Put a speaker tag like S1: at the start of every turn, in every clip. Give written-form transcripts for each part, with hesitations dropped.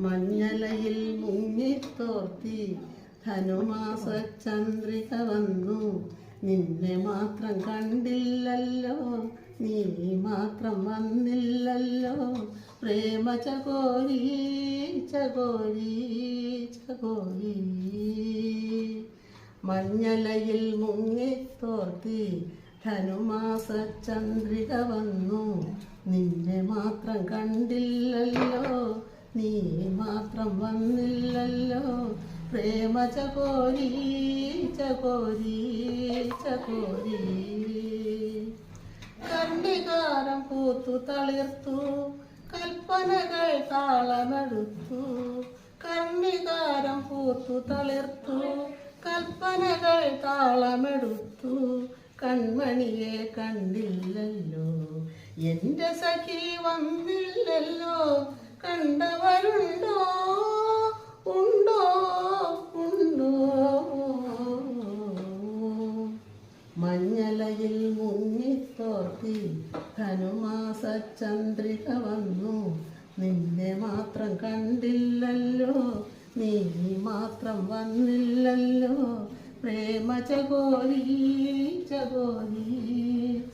S1: മഞ്ഞലയിൽ മുങ്ങിത്തോർത്തി ധനുമാസ ചന്ദ്രിക വന്നു. നിന്നെ മാത്രം കണ്ടില്ലല്ലോ, നീ മാത്രം വന്നില്ലല്ലോ. പ്രേമ ചകോരി ചകോരി ചകോരി. മഞ്ഞലയിൽ മുങ്ങിത്തോർത്തി ധനുമാസ ചന്ദ്രിക വന്നു. നിന്നെ മാത്രം കണ്ടില്ലല്ലോ, നീ മാത്രം വന്നില്ലല്ലോ. പ്രേമ ചകോരി ചകോരി ചകോരി. കണ്ണികാരം പൂത്തു തളിർത്തു, കൽപ്പനകൾ താളമെടുത്തു. കണ്ണികാരം പൂത്തു തളിർത്തു, കൽപ്പനകൾ താളമെടുത്തു. കൺമണിയെ കണ്ടില്ലല്ലോ, എന്റെ സഖി വന്നില്ലല്ലോ. കണ്ടവരുണ്ടോ ഉണ്ടോ ഉണ്ടോ. മഞ്ഞലയിൽ മുങ്ങിത്തോർത്തി ധനുമാസ ചന്ദ്രിക വന്നു. നിന്നെ മാത്രം കണ്ടില്ലല്ലോ, നീ മാത്രം വന്നില്ലല്ലോ. പ്രേമ ചകോരി ചകോരി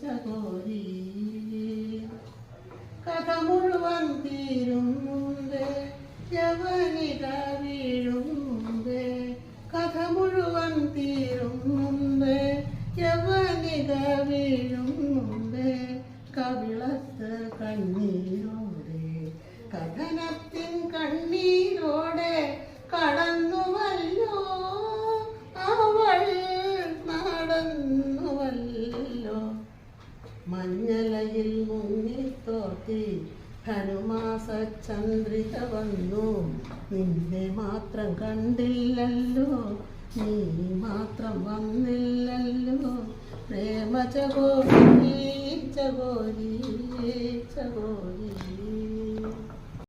S1: ചകോരി. കഥ മുഴുവൻ തീരും മുമ്പേ യവനിക വീഴും മുമ്പേ. കഥ മുഴുവൻ തീരും മുമ്പേ യവനിക വീഴും മുമ്പേ. കവിളത്ത് കണ്ണീരോടെ കഥനത്തിൻ കണ്ണീരോടെ കടന്നുവല്ലോ അവൾ നടന്നുവല്ലോ. മഞ്ഞലയിൽ മുങ്ങിത്തോർത്തി ധനുമാസ ചന്ദ്രിക വന്നു. നിന്നെ മാത്രം കണ്ടില്ലല്ലോ, നീ മാത്രം വന്നില്ലല്ലോ. പ്രേമ ചകോരി ചകോരി ചകോരി.